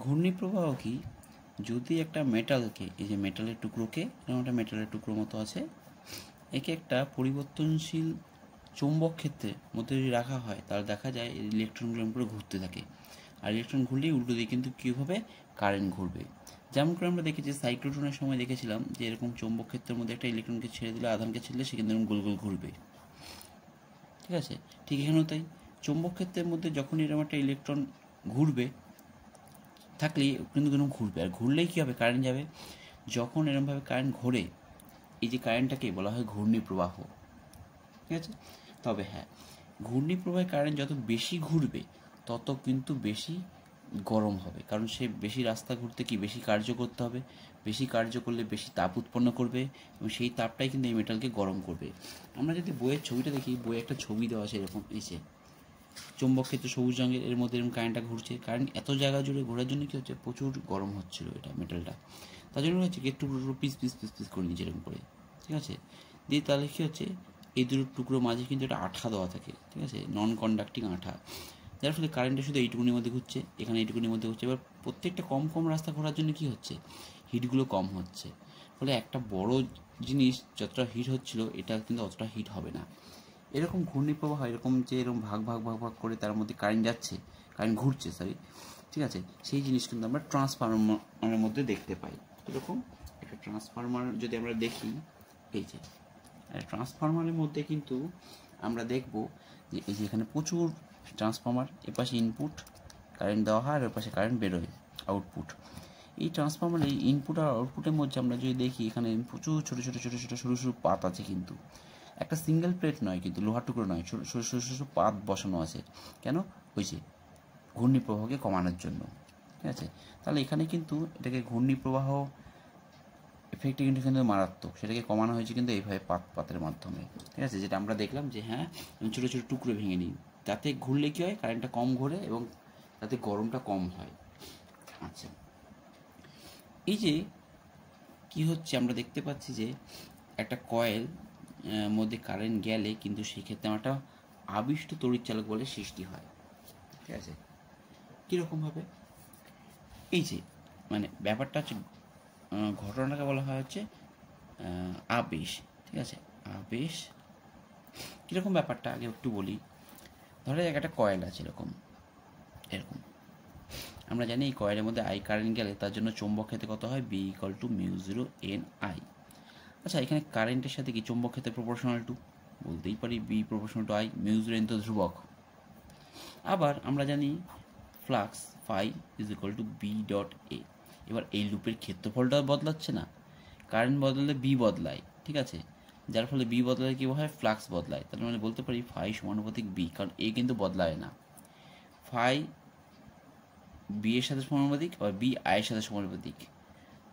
ঘূর্ণিপ্রবাহ কি, যদি একটা মেটালকে, এই যে মেটালের টুকরোকে, এরকম একটা মেটালের টুকরো মতো আছে, একে একটা পরিবর্তনশীল চৌম্বক ক্ষেত্রের মধ্যে যদি রাখা হয় তাহলে দেখা যায় ইলেকট্রনগুলো করে ঘুরতে থাকে, আর ইলেকট্রন ঘুরলেই উল্টো দিকে কিন্তু কী হবে, কারেন্ট ঘুরবে। যেমন করে আমরা দেখেছি সাইক্লোট্রনের সময় দেখেছিলাম যে এরকম চৌম্বক ক্ষেত্রের মধ্যে একটা ইলেকট্রনকে ছেড়ে দিলে, আধানকে ছেড়ে দিলে সে কিন্তু এরকম গোল গোল ঘুরবে। ঠিক আছে, ঠিক এখানেও তাই, চৌম্বক ক্ষেত্রের মধ্যে যখন এরকম একটা ইলেকট্রন ঘুরবে থাকলেই কিন্তু এরকম ঘুরবে, আর ঘুরলেই কী হবে, কারেন্ট যাবে। যখন এরকমভাবে কারেন্ট ঘোরে, এই যে কারেন্টটাকে বলা হয় ঘূর্ণিপ্রবাহ। ঠিক আছে, তবে হ্যাঁ, ঘূর্ণিপ্রবাহে কারেন্ট যত বেশি ঘুরবে তত কিন্তু বেশি গরম হবে, কারণ সে বেশি রাস্তা ঘুরতে কি বেশি কার্য করতে হবে, বেশি কার্য করলে বেশি তাপ উৎপন্ন করবে, এবং সেই তাপটাই কিন্তু এই মেটালকে গরম করবে। আমরা যদি বইয়ের ছবিটা দেখি, বইয়ে একটা ছবি দেওয়া আছে এরকম, এসে চৌম্বক ক্ষেত্র সবুজ রঙের, এর মধ্যে এরকম কারেন্টটা ঘুরছে, কারেন্ট এত জায়গা জুড়ে ঘোরার জন্য কী হচ্ছে, প্রচুর গরম হচ্ছিল এটা মেটালটা, তার জন্য হচ্ছে কি একটু পিস পিস পিস পিস করে নিচ্ছে এরকম করে। ঠিক আছে, দিয়ে তাহলে কী হচ্ছে, এই দুটো টুকরো মাঝে কিন্তু একটা আঠা দেওয়া থাকে, ঠিক আছে, নন কন্ডাক্টিং আঠা, যার ফলে কারেন্টটা শুধু এইটুকুনির মধ্যে ঘুরছে, এখানে এইটুকুনির মধ্যে ঘুরছে। এবার প্রত্যেকটা কম কম রাস্তা ঘোরার জন্য কী হচ্ছে, হিটগুলো কম হচ্ছে, ফলে একটা বড় জিনিস যতটা হিট হচ্ছিল এটা কিন্তু অতটা হিট হবে না। এরকম ঘূর্ণিপ্রবাহ এরকম যে এরকম ভাগ ভাগ ভাগ ভাগ করে তার মধ্যে কারেন্ট যাচ্ছে, কারেন্ট ঘুরছে, সরি, ঠিক আছে, সেই জিনিস কিন্তু আমরা ট্রান্সফরমারের মধ্যে দেখতে পাই। এরকম একটা ট্রান্সফরমার যদি আমরা দেখি, এই যে ট্রান্সফরমারের মধ্যে কিন্তু আমরা দেখব যে এই যে এখানে প্রচুর ট্রান্সফরমার, এপাশে ইনপুট কারেন্ট দেওয়া হয় আর ওর পাশে কারেন্ট বেরোয় আউটপুট। এই ট্রান্সফরমারের এই ইনপুট আর আউটপুটের মধ্যে আমরা যদি দেখি, এখানে প্রচুর ছোটো ছোটো ছোটো ছোটো সরু সরু পাত আছে, কিন্তু একটা সিঙ্গেল প্লেট নয়, কিন্তু লোহার টুকরো নয়, ছোটো ছোটো ছোটো ছোটো পাত বসানো আছে। কেন? ওই যে ঘূর্ণিপ্রবাহকে কমানোর জন্য। ঠিক আছে, তাহলে এখানে কিন্তু এটাকে ঘূর্ণিপ্রবাহ এফেক্টে কিন্তু কিন্তু মারাত্মক, সেটাকে কমানো হয়েছে কিন্তু এইভাবে পাতের মাধ্যমে। ঠিক আছে, যেটা আমরা দেখলাম যে হ্যাঁ, ছোটো ছোটো টুকরো ভেঙে নিই, তাতে ঘুরলে কী হয়, কারেন্টটা কম ঘোরে এবং তাতে গরমটা কম হয়। আচ্ছা, এই যে কি হচ্ছে, আমরা দেখতে পাচ্ছি যে একটা কয়েল মধ্যে কারেন্ট গেলে কিন্তু সেক্ষেত্রে একটা আবিষ্ট তড়িৎচালক বলে সৃষ্টি হয়। ঠিক আছে, কীরকমভাবে, এই যে মানে ব্যাপারটা হচ্ছে, ঘটনাটাকে বলা হয় হচ্ছে আবেশ। ঠিক আছে, আবেশ কীরকম ব্যাপারটা আগে একটু বলি। ধরো একটা কয়েল আছে এরকম, এরকম আমরা জানি এই কয়েলের মধ্যে আই কারেন্ট গেলে তার জন্য চৌম্বক ক্ষেত্রে কত হয়, B equal to μ0 n I। আচ্ছা, এখানে কারেন্টের সাথে কি চৌম্বক ক্ষেত্রে প্রপোর্শনাল টু, বলতেই পারি B proportional to I, μ0 n তো ধ্রুবক। আবার আমরা জানি flux phi is equal to B dot A. এবার এই লুপের ক্ষেত্রফলটা বদলাচ্ছে না, কারেন্ট বদলালে বি বদলায়। ঠিক আছে, যার ফলে বি বদলালে কী হয়, ফ্লাক্স বদলায়। তার মানে বলতে পারি ফাই সমানুপাতিক বি, কারণ এ কিন্তু বদলায় না। ফাই বি এর সাথে সমানুপাতিক, আবার বি আই এর সাথে সমানুপাতিক।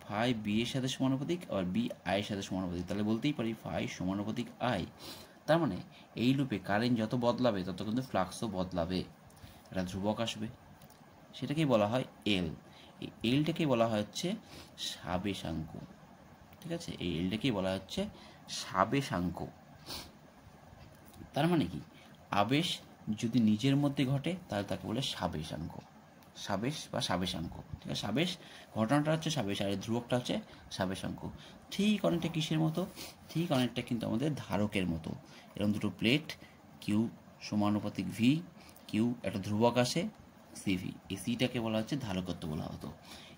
ফাই বি এর সাথে সমানুপাতিক, আবার বি আই এর সাথে সমানুপাতিক। তাহলে বলতেই পারি ফাই সমানুপাতিক আই। তার মানে এই লুপে কারেন্ট যত বদলাবে তত কিন্তু ফ্লাক্সও বদলাবে, একটা ধ্রুবক আসবে, সেটাকেই বলা হয় এল। এই এলটাকেই বলা হয় হচ্ছে সাবেশাঙ্ক। ঠিক আছে, এই এলটাকেই বলা হচ্ছে সাবেশাঙ্ক। তার মানে কি, আবেশ যদি নিজের মধ্যে ঘটে তাহলে তাকে বলে সাবেশাঙ্ক, সাবেশ বা সাবেশাঙ্ক। ঠিক আছে, সাবেশ ঘটনাটা হচ্ছে সাবেশ, আর ধ্রুবকটা হচ্ছে সাবেশাঙ্ক। ঠিক অনেকটা কিসের মতো, ঠিক অনেকটা কিন্তু আমাদের ধারকের মতো। এরকম দুটো প্লেট, কিউ সমানুপাতিক ভি, কিউ একটা ধ্রুবক আসে সিভি, এই সিটাকে বলা হচ্ছে ধারকত্ব বলা হতো।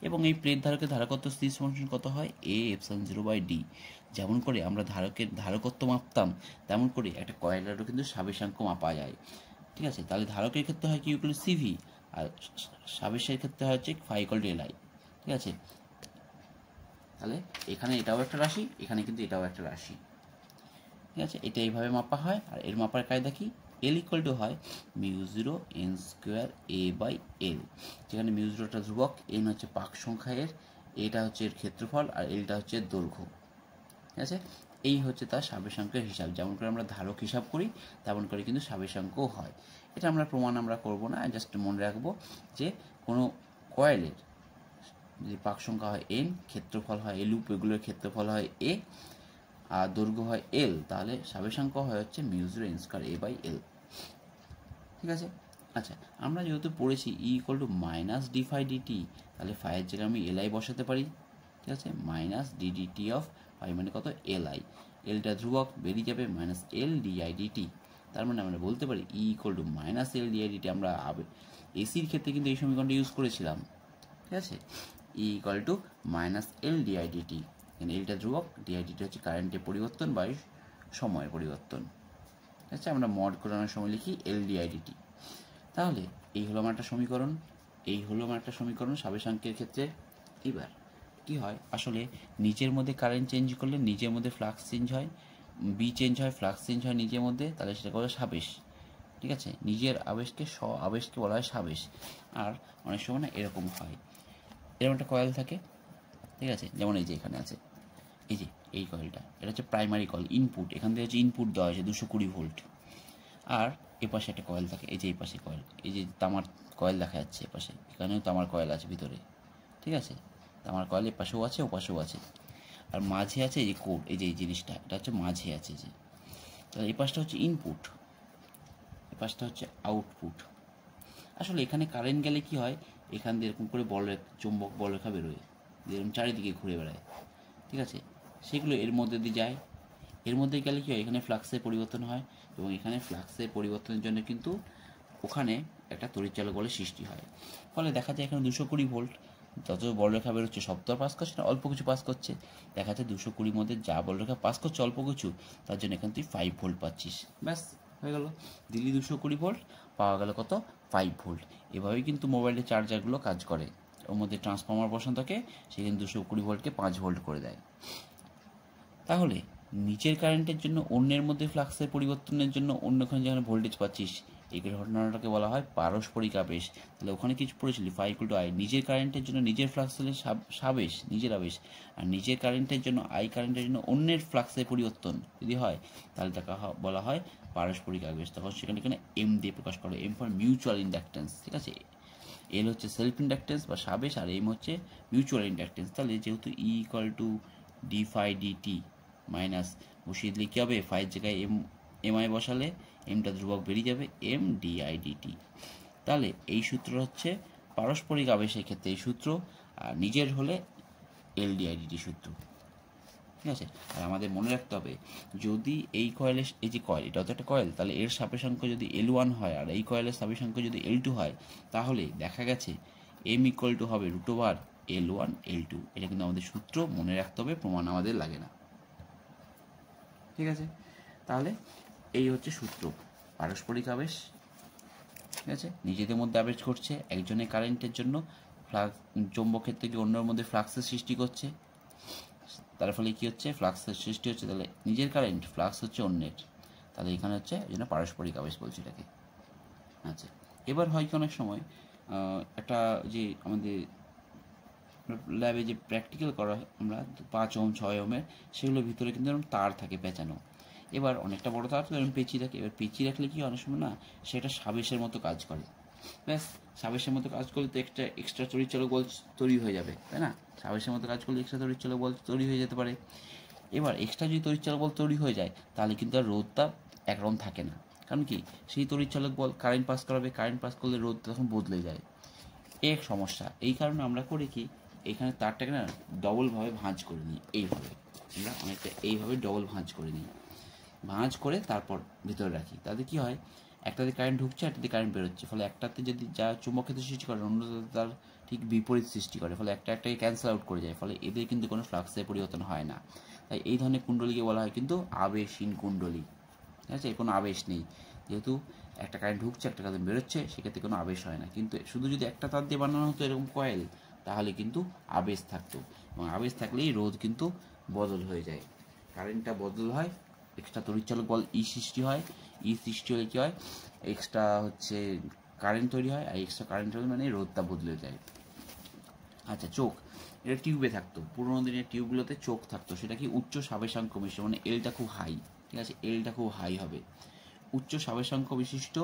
এবং এই প্লেট ধারকের ধারকত্ব সি সমান কত হয়, এ এপসাইলন 0/d। যেমন করে আমরা ধারকের ধারকত্ব মাপতাম, তেমন করে একটা কয়েলেরও কিন্তু সাবেশাঙ্ক মাপা যায়। ঠিক আছে, তাহলে ধারকের ক্ষেত্রে হয় কি ইকুয়াল সিভি, আর সাবেশের ক্ষেত্রে হয় হচ্ছে ফাই ইকুয়াল টু এলআই। ঠিক আছে, তাহলে এখানে এটাও একটা রাশি, এখানে কিন্তু এটাও একটা রাশি। ঠিক আছে, এটা এইভাবে মাপা হয়। আর এর মাপার কায়দা কি, এল ইকুয়াল টু হয় μ0 n² a/l, যেখানে μ0টা ধ্রুবক, n হচ্ছে পাক সংখ্যা এর, এটা হচ্ছে এর ক্ষেত্রফল, আর এলটা হচ্ছে এর দৈর্ঘ্য। ঠিক আছে, এই হচ্ছে তার সাবেশাঙ্কের হিসাব। যেমন করে আমরা ধারক হিসাব করি তেমন করে কিন্তু সাবেশাঙ্কও হয়। এটা আমরা প্রমাণ আমরা করবো না, জাস্ট মনে রাখবো যে কোনো কয়েলের যদি পাক সংখ্যা হয় n, ক্ষেত্রফল হয় এ, লুপ এগুলোর ক্ষেত্রফল হয় এ, আর দৈর্ঘ্য হয় এল, তাহলে সাবেশাঙ্ক হয় হচ্ছে μ0 n² a/l। ঠিক আছে, আচ্ছা, আমরা যেহেতু পড়েছি E equal to minus D phi DT, তাহলে ফাইয়ের জায়গায় আমি এলআই বসাতে পারি। ঠিক আছে, মাইনাস ডিডিটি অফ ফাই মানে কত, এলআই, এলটা ধ্রুবক বেরিয়ে যাবে, মাইনাস এল ডিআই ডিটি। তার মানে আমরা বলতে পারি E equal to minus L DI DT. আমরা এসির ক্ষেত্রে কিন্তু এই সমীকরণটা ইউজ করেছিলাম। ঠিক আছে, E equal to minus L DI DT, এখানে এলটা ধ্রুবক, ডিআই ডিটি হচ্ছে কারেন্টের পরিবর্তন বা সময়ের পরিবর্তন। ঠিক আছে, আমরা মড করানোর সময় লিখি এল ডিআই ডিটি। তাহলে এই হলো আমার একটা সমীকরণ, এই হলো আমার একটা সমীকরণ সাবেশাঙ্কের ক্ষেত্রে। এবার কি হয়, আসলে নিজের মধ্যে কারেন্ট চেঞ্জ করলে নিজের মধ্যে ফ্লাক্স চেঞ্জ হয়, বি চেঞ্জ হয়, ফ্লাক্স চেঞ্জ হয় নিজের মধ্যে, তাহলে সেটা বলা সাবেশ। ঠিক আছে, নিজের আবেশকে আবেশকে বলা হয় সাবেশ। আর অনেক সময় না এরকম হয়, এরকম একটা কয়েল থাকে। ঠিক আছে, যেমন এই যে এখানে আছে, এই যে এই কয়েলটা, এটা হচ্ছে প্রাইমারি কয়েল, ইনপুট, এখান থেকে হচ্ছে ইনপুট দেওয়া হয়েছে 220 ভোল্ট। আর এ পাশে একটা কয়েল থাকে, এই যে এই পাশে কয়েল, এই যে তামার কয়েল দেখা যাচ্ছে এপাশে, এখানেও তামার কয়েল আছে ভিতরে। ঠিক আছে, তামার কয়েল এ পাশেও আছে, ও পাশেও আছে। আর মাঝে আছে এই যে কোড, এই যে এই জিনিসটা, এটা হচ্ছে মাঝে আছে যে। তাহলে এই পাশটা হচ্ছে ইনপুট, এ পাশটা হচ্ছে আউটপুট। আসলে এখানে কারেন্ট গেলে কি হয়, এখান দিয়ে এরকম করে চুম্বক বলরেখা বেরোয়, যেরকম চারিদিকে ঘুরে বেড়ায়। ঠিক আছে, সেগুলো এর মধ্যে দিয়ে যায়। এর মধ্যে গেলে কি হয়, এখানে ফ্লাক্সের পরিবর্তন হয়, এবং এখানে ফ্লাক্সের পরিবর্তনের জন্য কিন্তু ওখানে একটা তড়িৎচালক বলের সৃষ্টি হয়। ফলে দেখা যায় এখানে 220 ভোল্ট, যত বলরেখা বেরোচ্ছে সব তো আর পাস করছে না, অল্প কিছু পাস করছে। দেখা যাচ্ছে 220 মধ্যে যা বলরেখা পাস করছে অল্প কিছু, তার জন্য এখানে তুই 5 ভোল্ট পাচ্ছিস, ব্যাস হয়ে গেল। দিল্লি 220 ভোল্ট, পাওয়া গেল কত, 5 ভোল্ট। এভাবেই কিন্তু মোবাইলের চার্জারগুলো কাজ করে, ওর মধ্যে ট্রান্সফর্মার বসানো থাকে, সেখানে 220 ভোল্টকে 5 ভোল্ট করে দেয়। তাহলে নিচের কারেন্টের জন্য অন্যের মধ্যে ফ্লাক্সের পরিবর্তনের জন্য অন্যখানে যেখানে ভোল্টেজ পাচ্ছিস, এই ঘটনাটাকে বলা হয় পারস্পরিক আবেশ। তাহলে ওখানে কিছু পড়েছিলি, ফাই ইকুয়াল টু আই, নিজের কারেন্টের জন্য নিজের ফ্লাক্স হলে সাবেশ, নিজের আবেশ, আর নিজের কারেন্টের জন্য আই কারেন্টের জন্য অন্যের ফ্লাক্সের পরিবর্তন যদি হয়, তাহলে তাকে বলা হয় পারস্পরিক আবেশ। তখন সেখানে এখানে এম দিয়ে প্রকাশ করে, এম ফর মিউচুয়াল ইন্ডাকটেন্স। ঠিক আছে, এল হচ্ছে সেলফ ইন্ডাকটেন্স বা সাবেশ, আর এম হচ্ছে মিউচুয়াল ইন্ডাকটেন্স। তাহলে যেহেতু E equal to D phi DT minus, বসিয়ে দিলে কী হবে, ফাইয়ের জায়গায় এমআই বসালে এমটা ধ্রুবক বেরিয়ে যাবে, এম ডিআই ডিটি। তাহলে এই সূত্র হচ্ছে পারস্পরিক আবেশের ক্ষেত্রে এই সূত্র, আর নিজের হলে এল ডিআই ডিটি সূত্র। ঠিক আছে, আর আমাদের মনে রাখতে হবে, যদি এই কয়েলের, এই যে কয়েল, এটা তো একটা কয়েল, তাহলে এর সাপেক্ষাঙ্ক যদি L1 হয় আর এই কয়েলের সাপেক্ষাঙ্ক যদি L2 হয়, তাহলে দেখা গেছে এম ইকুয়াল টু হবে √L1 L2। এটা কিন্তু আমাদের সূত্র, মনে রাখতে হবে, প্রমাণ আমাদের লাগে না। ঠিক আছে, তাহলে এই হচ্ছে সূত্র, পারস্পরিক আবেশ। ঠিক আছে, নিজেদের মধ্যে আবেশ ঘটছে, একজনের কারেন্টের জন্য ফ্লাক্স চৌম্বক ক্ষেত্রে কি অন্যের মধ্যে ফ্লাক্সের সৃষ্টি করছে, তার ফলে কী হচ্ছে, ফ্লাক্সের সৃষ্টি হচ্ছে। তাহলে নিজের কারেন্ট, ফ্লাক্স হচ্ছে অন্যের, তাহলে এখানে হচ্ছে এই জন্য পারস্পরিক আবেশ বলছি এটাকে। আচ্ছা, এবার হয় কি অনেক সময় একটা যে আমাদের ল্যাবে যে প্র্যাকটিক্যাল করা হয় আমরা 5 ওহম 6 ওহমের, সেগুলোর ভিতরে কিন্তু এরকম তার থাকে পেঁচানো। এবার অনেকটা বড় তার তো এরকম পেঁচিয়ে থাকে, এবার পেঁচিয়ে রাখলে কি অনেক সময় না সেটা সাবেশের মতো কাজ করে, ব্যাস সাবেশের মতো কাজ করলে তো এক্সট্রা তড়িৎচালক বল তৈরি হয়ে যাবে, তাই না? সাবেশের মতো কাজ করলে এক্সট্রা তড়িৎচালক বল তৈরি হয়ে যেতে পারে। এবার এক্সট্রা যদি তড়িৎচালক বল তৈরি হয়ে যায়, তাহলে কিন্তু আর রোধটা একরকম থাকে না, কারণ কি সেই তড়িৎচালক বল কারেন্ট পাস করাবে, কারেন্ট পাস করলে রোধ তখন বদলে যায়, এক সমস্যা। এই কারণে আমরা করি কি, এখানে তারটাকে না ডবলভাবে ভাঁজ করে নিই, এইভাবে আমরা অনেকটা এইভাবে ডবল ভাঁজ করে নিই, ভাঁজ করে তারপর ভিতরে রাখি। তাতে কি হয়, একটাতে কারেন্ট ঢুকছে, একটাতে কারেন্ট বেরোচ্ছে, ফলে একটাতে যদি যা চুম্বক ক্ষেত্র সৃষ্টি করে, অন্যটাতে তার ঠিক বিপরীত সৃষ্টি করে, ফলে একটাকে ক্যান্সেল আউট করে যায়, ফলে এদের কিন্তু কোনো ফ্লাক্সের পরিবর্তন হয় না। তাই এই ধরনের কুণ্ডলীকে বলা হয় কিন্তু আবেশহীন কুণ্ডলী। ঠিক আছে, কোনো আবেশ নেই, যেহেতু একটা কারেন্ট ঢুকছে, একটা কারেন্ট বেরোচ্ছে, সেক্ষেত্রে কোনো আবেশ হয় না। কিন্তু শুধু যদি একটা তার দিয়ে বানানো হতো এরকম কয়েল, তাহলে কিন্তু আবেশ থাকতো, এবং আবেশ থাকলেই রোধ কিন্তু বদল হয়ে যায়, কারেন্টটা বদল হয়, এক্সট্রা তড়িৎচালক বল ই সৃষ্টি হয়, ই সৃষ্টি হলে কী হয়, এক্সট্রা হচ্ছে কারেন্ট তৈরি হয়, আর এক্সট্রা কারেন্ট হলে মানে রোধটা বদলে যায়। আচ্ছা, চোখ, এটা টিউবে থাকতো, পুরোনো দিনের টিউবগুলোতে চোখ থাকতো, সেটা কি উচ্চ সাবেশাঙ্ক বিশিষ্ট, মানে এলটা খুব হাই। ঠিক আছে, এলটা খুব হাই হবে, উচ্চ সাবেশাঙ্ক বিশিষ্ট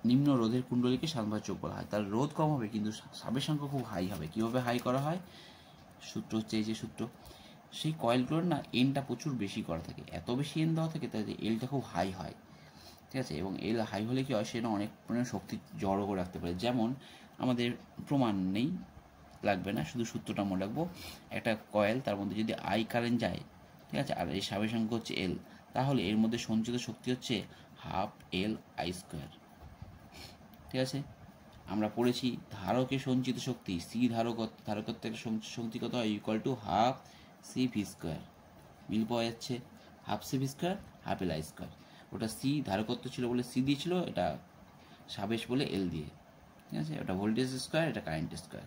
নিম্ন রোধের কুণ্ডলীকে সাধারণভাবে চোখ বলা হয়। তার রোধ কম হবে কিন্তু সাবেশাঙ্ক খুব হাই হবে। কীভাবে হাই করা হয়, সূত্র হচ্ছে এই যে সূত্র, সেই কয়েলগুলোর না এনটা প্রচুর বেশি করা থাকে, এত বেশি এন দেওয়া থাকে তাই এলটা খুব হাই হয়। ঠিক আছে। এবং এল হাই হলে কী হয়, সেটা অনেক পরিমাণে শক্তি জড়ো করে রাখতে পারে। যেমন আমাদের প্রমাণ নেই, লাগবে না, শুধু সূত্রটা মনে রাখবো। একটা কয়েল, তার মধ্যে যদি আই কারেন্ট যায়, ঠিক আছে, আর এই সাবেশাঙ্ক হচ্ছে এল, তাহলে এর মধ্যে সঞ্চিত শক্তি হচ্ছে হাফ এল আই স্কোয়ার। ঠিক আছে। আমরা পড়েছি ধারকে সঞ্চিত শক্তি, সি ধারকত্বের শক্তি কত হয়, equal to half C V square. মিল পাওয়া যাচ্ছে, half C V square half L I square. ওটা সি ধারকত্ব ছিল বলে সি দিয়েছিল, এটা সাবেশ বলে এল দিয়ে। ঠিক আছে, ওটা ভোল্টেজ স্কোয়ার, এটা কারেন্ট স্কোয়ার।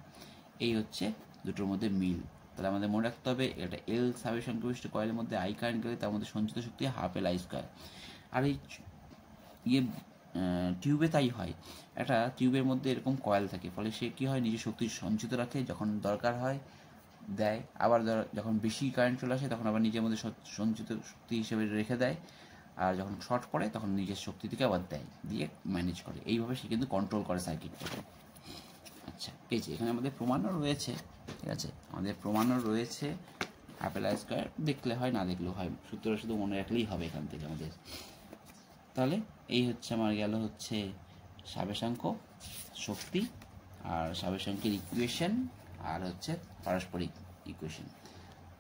এই হচ্ছে দুটোর মধ্যে মিল। তাহলে আমাদের মনে রাখতে হবে, এটা এল সাবেশ সংখ্যাবিষ্ট কয়েলের মধ্যে আই কারেন্ট গেলে তার মধ্যে সঞ্চিত শক্তি হাফ এল আই স্কোয়ার। আর এই টিউবে তাই হয়, একটা টিউবের মধ্যে এরকম কয়েল থাকে, ফলে সে কী হয়, নিজের শক্তি সঞ্চিত রাখে, যখন দরকার হয় দেয়, আবার যখন বেশি কারেন্ট চলে আসে তখন আবার নিজের মধ্যে সঞ্চিত শক্তি হিসেবে রেখে দেয়, আর যখন শর্ট পড়ে তখন নিজের শক্তি থেকে আবার দেয়, দিয়ে ম্যানেজ করে। এইভাবে সে কিন্তু কন্ট্রোল করে সার্কিটটাকে। আচ্ছা, পেয়েছি। এখানে আমাদের প্রমাণও রয়েছে, ঠিক আছে, আমাদের প্রমাণও রয়েছে। হাফ এল আই স্কোয়ার দেখলে হয়, না দেখলেও হয়, সূত্রটা শুধু মনে রাখলেই হবে এখান থেকে আমাদের। তাহলে এই হচ্ছে আমার গেল হচ্ছে সাবেশাঙ্ক শক্তি আর সাবেশাঙ্কের ইকুয়েশন আর হচ্ছে পারস্পরিক ইকুয়েশন।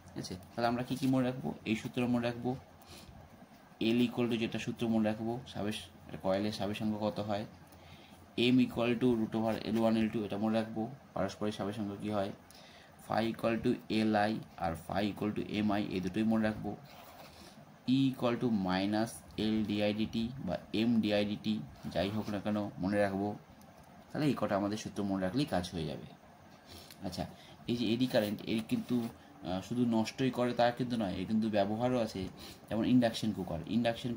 ঠিক আছে। তাহলে আমরা কী কী মনে রাখবো, এই সূত্র মনে রাখবো, এল ইকুয়াল টু যেটা সূত্র মনে রাখবো, কয়েলের সাবেশাঙ্ক কত হয়, M equal to root over L1 L2 এটা মনে রাখবো। পারস্পরিক সাবেশাঙ্ক কী হয়, phi equal to L I আর phi equal to M I, এই দুটোই মনে রাখবো। E equal to minus L DIDT বা এম ডিআইডিটি, যাই হোক না কেন মনে রাখবো। তাহলে এই কটা আমাদের সূত্র মনে রাখলেই কাজ হয়ে যাবে। আচ্ছা, এই যে এডি কারেন্ট, এর কিন্তু শুধু নষ্টই করে তা কিন্তু নয়, এর কিন্তু ব্যবহারও আছে। যেমন ইন্ডাকশন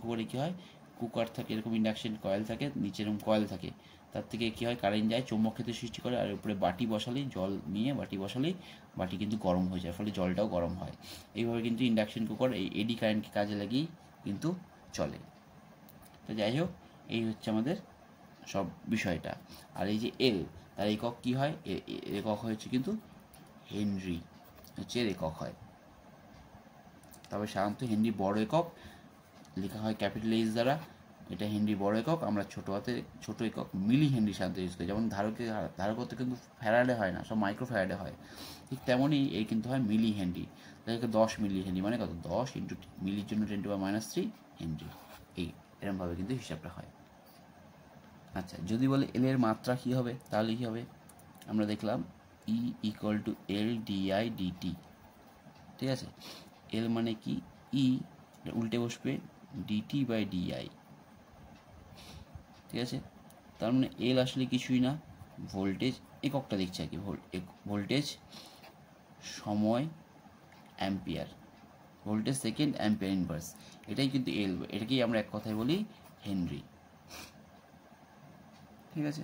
কুকারে কী হয়, কুকার থাকে, এরকম ইন্ডাকশন কয়েল থাকে, নিচে এরকম কয়েল থাকে, তার থেকে কী হয়, কারেন্ট যায়, চৌম্বক ক্ষেত্র সৃষ্টি করে, আর উপরে বাটি বসালেই, জল নিয়ে বাটি বসালেই বাটি কিন্তু গরম হয়ে যায়, ফলে জলটাও গরম হয়। এইভাবে কিন্তু ইন্ডাকশন কুকার এই এডি কারেন্টকে কাজে লাগিয়েই কিন্তু চলে। তো যাই হোক, এই হচ্ছে আমাদের সব বিষয়টা। আর এই যে এল, তার একক কী হয়, একক হচ্ছে কিন্তু হেনরি হচ্ছে এর একক হয়। তবে সাধারণত হেনরি বড় একক লেখা হয় ক্যাপিটাল এইচ দ্বারা, এটা হেনরি বড় একক। আমরা ছোট একক মিলি হেনরি সাধারণত ইউজ করি। যেমন ধারকত্ব কিন্তু ফ্যারাডে হয় না, সব মাইক্রো ফ্যারাডে হয়, ঠিক তেমনই এই কিন্তু হয় মিলি হেনরি। তাদেরকে 10 মিলি হেনরি মানে কত, 10 ইন্টু মিলির জন্য 10⁻³ হেনরি, এই এরকমভাবে কিন্তু হিসাবটা হয়। আচ্ছা, যদি বলে এল এর মাত্রা কী হবে, তাহলে কী হবে, আমরা দেখলাম E equal to L DI DT. ঠিক আছে, এল মানে কি, ই উল্টে বসবে ডিটি বাই ডিআই। ঠিক আছে, তার মানে এল আসলে কিছুই না, ভোল্টেজ, এককটা দেখছি আর কি, ভোল্টেজ সময় ampere, voltage second ampere inverse, এটাই কিন্তু এল, এটাকেই আমরা এক কথায় বলি হেনরি। ঠিক আছে।